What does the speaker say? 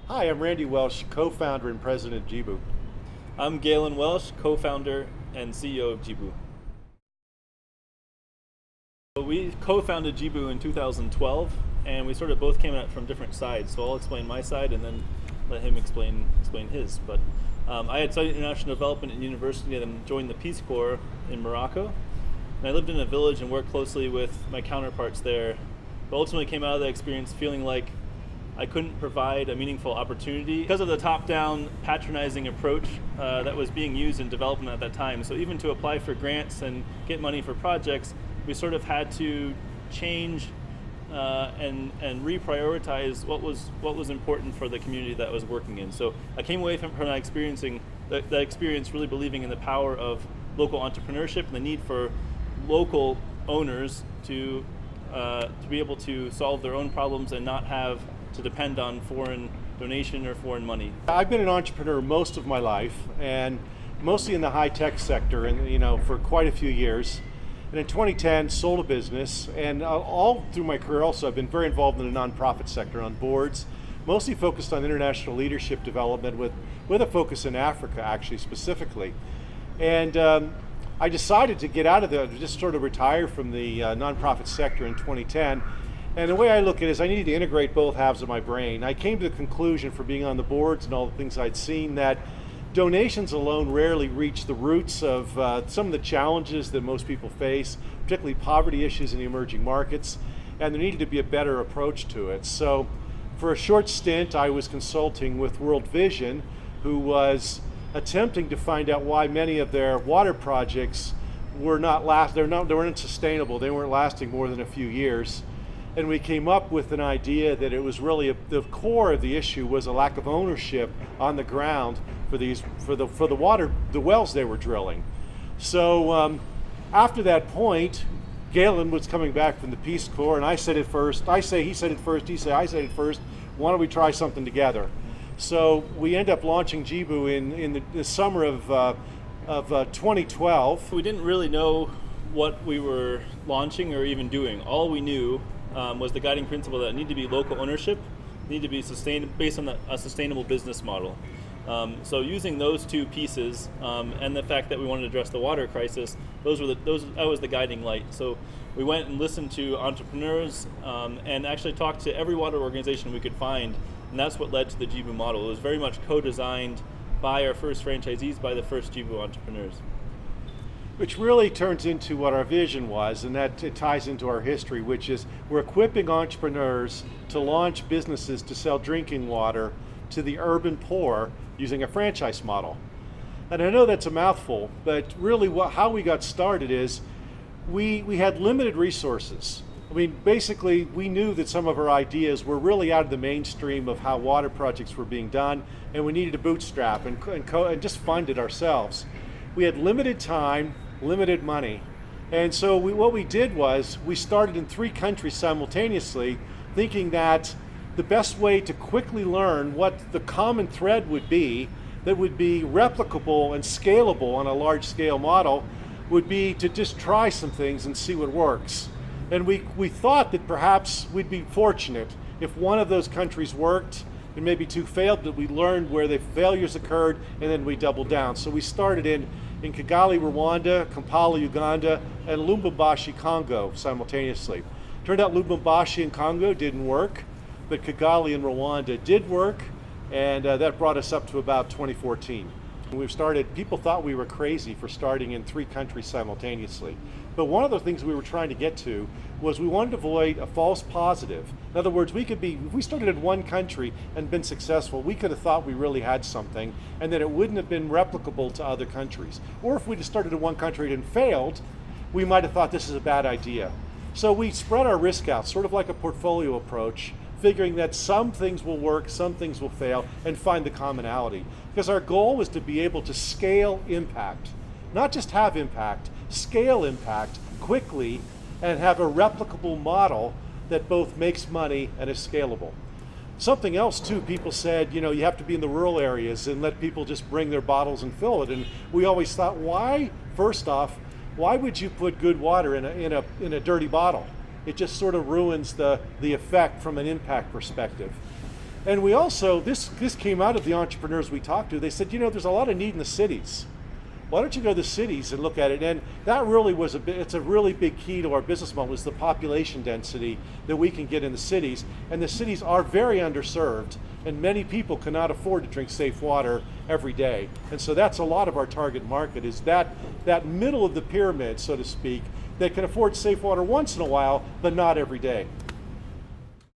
Hi, I'm Randy Welsh, co-founder and president of JIBU. I'm Galen Welsh, co-founder and CEO of JIBU. We co-founded JIBU in 2012, and we sort of both came at it from different sides. So I'll explain my side and then let him explain his. But I had studied international development at university and then joined the Peace Corps in Morocco. And I lived in a village and worked closely with my counterparts there. But ultimately came out of that experience feeling like I couldn't provide a meaningful opportunity because of the top-down patronizing approach that was being used in development at that time. So even to apply for grants and get money for projects, we sort of had to change and reprioritize what was important for the community that I was working in. So I came away from that experience really believing in the power of local entrepreneurship and the need for local owners to be able to solve their own problems and not have to depend on foreign donation or foreign money. I've been an entrepreneur most of my life, and mostly in the high-tech sector, and for quite a few years. And in 2010, sold a business, and all through my career also, I've been very involved in the nonprofit sector on boards, mostly focused on international leadership development with a focus in Africa, actually, specifically. And I decided to get out of just sort of retire from the nonprofit sector in 2010. And the way I look at it is I needed to integrate both halves of my brain. I came to the conclusion from being on the boards and all the things I'd seen that donations alone rarely reach the roots of some of the challenges that most people face, particularly poverty issues in the emerging markets, and there needed to be a better approach to it. So for a short stint, I was consulting with World Vision, who was attempting to find out why many of their water projects were they weren't sustainable. They weren't lasting more than a few years. And we came up with an idea that it was really the core of the issue was a lack of ownership on the ground for the wells they were drilling. So after that point, Galen was coming back from the Peace Corps, and I said it first. He said it first. He said I said it first. Why don't we try something together? So we end up launching JIBU in the summer of 2012. We didn't really know what we were launching or even doing. All we knew was the guiding principle that it needed to be local ownership, needed to be based on a sustainable business model. So using those two pieces and the fact that we wanted to address the water crisis, that was the guiding light. So we went and listened to entrepreneurs and actually talked to every water organization we could find, and that's what led to the JIBU model. It was very much co-designed by our first franchisees, by the first JIBU entrepreneurs. Which really turns into what our vision was, and that it ties into our history, which is we're equipping entrepreneurs to launch businesses to sell drinking water to the urban poor using a franchise model. And I know that's a mouthful, but really how we got started is we had limited resources. I mean, basically, we knew that some of our ideas were really out of the mainstream of how water projects were being done, and we needed to bootstrap and just fund it ourselves. We had limited time, limited money. And so what we did was we started in 3 countries simultaneously, thinking that the best way to quickly learn what the common thread would be that would be replicable and scalable on a large scale model would be to just try some things and see what works. And we thought that perhaps we'd be fortunate if one of those countries worked and maybe 2 failed, that we learned where the failures occurred and then we doubled down. So we started in Kigali, Rwanda, Kampala, Uganda, and Lubumbashi, Congo simultaneously. Turned out Lubumbashi and Congo didn't work, but Kigali and Rwanda did work, and that brought us up to about 2014. When people thought we were crazy for starting in 3 countries simultaneously. But one of the things we were trying to get to was we wanted to avoid a false positive. In other words, if we started in 1 country and been successful, we could have thought we really had something and that it wouldn't have been replicable to other countries. Or if we just started in 1 country and failed, we might have thought this is a bad idea. So we spread our risk out, sort of like a portfolio approach, figuring that some things will work, some things will fail, and find the commonality. Because our goal was to be able to scale impact, not just have impact, scale impact quickly and have a replicable model that both makes money and is scalable. Something else too, people said, you have to be in the rural areas and let people just bring their bottles and fill it. And we always thought, first off, why would you put good water in a dirty bottle? It just sort of ruins the effect from an impact perspective. And we also, this came out of the entrepreneurs we talked to. They said, there's a lot of need in the cities. Why don't you go to the cities and look at it? And that really was it's a really big key to our business model, is the population density that we can get in the cities. And the cities are very underserved, and many people cannot afford to drink safe water every day. And so that's a lot of our target market, is that middle of the pyramid, so to speak, that can afford safe water once in a while, but not every day.